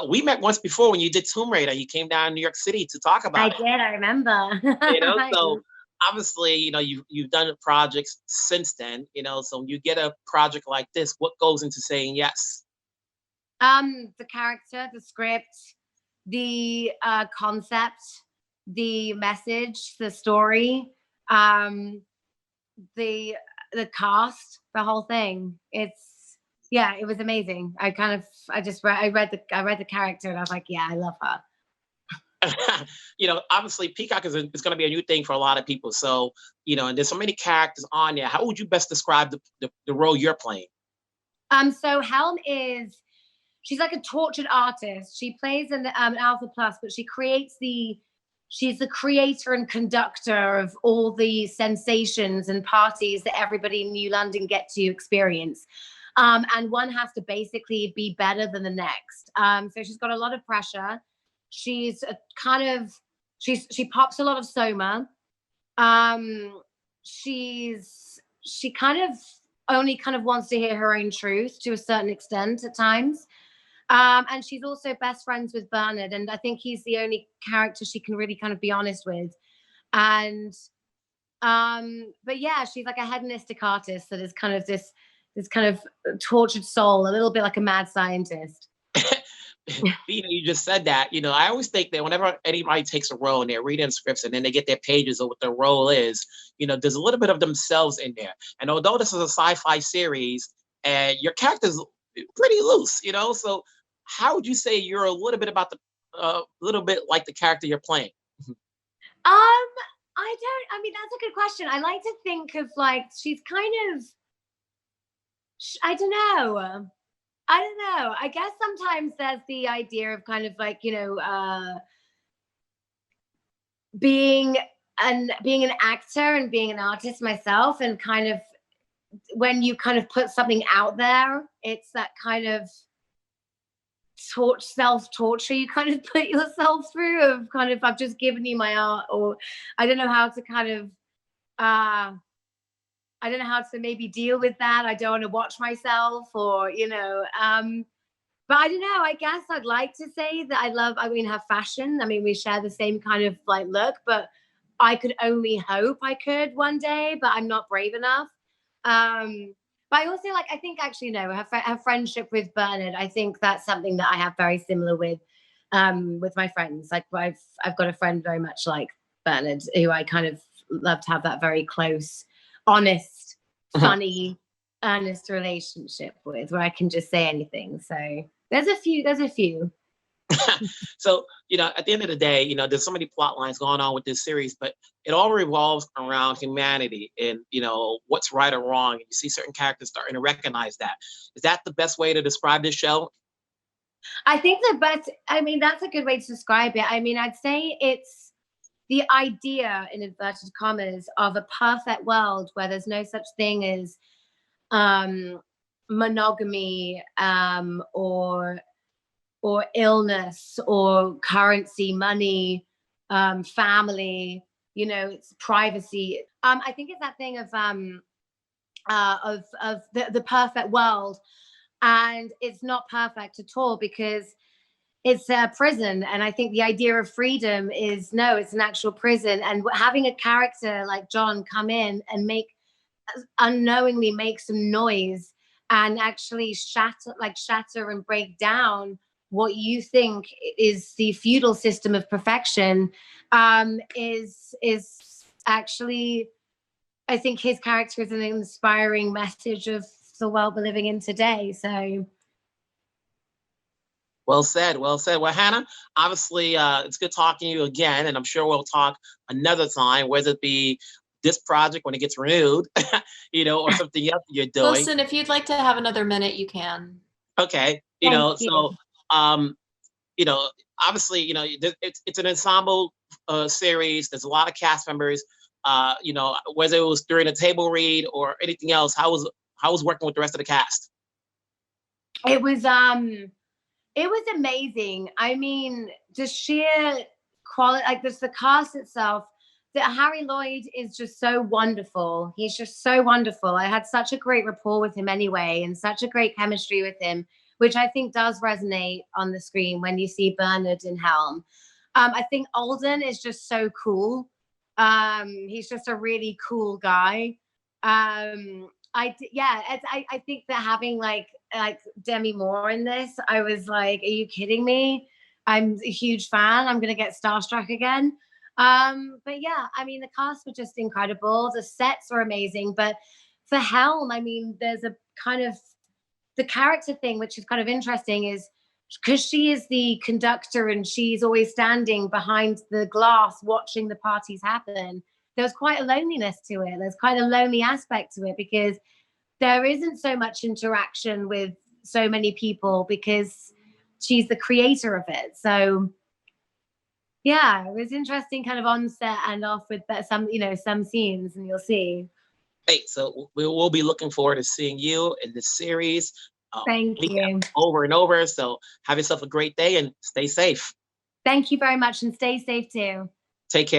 We met once before when you did Tomb Raider. You came down to New York City to talk about it. I did, I remember. So obviously, you've done projects since then, so when you get a project like this, what goes into saying yes? The character, the script, the concept, the message, the story, the cast, the whole thing. It was amazing. I read the character and I was like, yeah, I love her. Obviously Peacock is going to be a new thing for a lot of people. So, and there's so many characters on there. How would you best describe the role you're playing? So Helm she's like a tortured artist. She plays an Alpha Plus, but she's the creator and conductor of all the sensations and parties that everybody in New London get to experience. And one has to basically be better than the next. So she's got a lot of pressure. She's she pops a lot of Soma. She only wants to hear her own truth to a certain extent at times. And she's also best friends with Bernard, and I think he's the only character she can really be honest with. And but yeah, she's like a hedonistic artist that is this tortured soul, a little bit like a mad scientist. You just said that. I always think that whenever anybody takes a role and they're reading scripts and then they get their pages of what their role is, there's a little bit of themselves in there. And although this is a sci-fi series and your character's pretty loose, so how would you say you're a little bit about little bit like the character you're playing? That's a good question. I like to think of she's I don't know. I guess sometimes there's the idea of being an actor and being an artist myself, and when you put something out there, it's that self-torture you put yourself through of I've just given you my art, or I don't know how to I don't know how to maybe deal with that. I don't want to watch myself, or but I don't know. I guess I'd like to say that I love her fashion. We share the same look, but I could only hope I could one day, but I'm not brave enough. But I also I think actually no, her friendship with Bernard, I think that's something that I have very similar with my friends. I've got a friend very much like Bernard, who I love to have that very close, honest, funny, earnest relationship with, where I can just say anything. So there's a few. So, at the end of the day, there's so many plot lines going on with this series, but it all revolves around humanity and, what's right or wrong. And you see certain characters starting to recognize that. Is that the best way to describe this show? I think that's a good way to describe it. I'd say it's the idea, in inverted commas, of a perfect world where there's no such thing as monogamy or illness or currency, money, family, it's privacy. I think it's that thing of the perfect world, and it's not perfect at all because it's a prison. And I think the idea of freedom is it's an actual prison. And having a character like John come in and unknowingly make some noise and actually shatter and break down what you think is the feudal system of perfection, is actually, I think his character is an inspiring message of the world we're living in today. So well said. Well, Hannah, obviously it's good talking to you again, and I'm sure we'll talk another time, whether it be this project when it gets renewed, or something else you're doing. Listen, if you'd like to have another minute, you can. Okay. Thank you. So obviously, it's an ensemble series. There's a lot of cast members. Whether it was during a table read or anything else, how was working with the rest of the cast? It was amazing. The sheer quality, just the cast itself. Harry Lloyd is just so wonderful. He's just so wonderful. I had such a great rapport with him anyway, and such a great chemistry with him. which I think does resonate on the screen when you see Bernard in Helm. I think Alden is just so cool. He's just a really cool guy. I think that having like Demi Moore in this, I was like, are you kidding me? I'm a huge fan. I'm gonna get starstruck again. But yeah, I mean, the cast were just incredible. The sets were amazing. But for Helm, I mean, there's a kind of the character thing, which is kind of interesting, is because she is the conductor and she's always standing behind the glass watching the parties happen. There's quite a loneliness to it. There's quite a lonely aspect to it because there isn't so much interaction with so many people because she's the creator of it. So yeah, it was interesting kind of on set and off with some scenes, and you'll see. Hey, so we will be looking forward to seeing you in this series. Thank you. Over and over. So have yourself a great day and stay safe. Thank you very much, and stay safe too. Take care.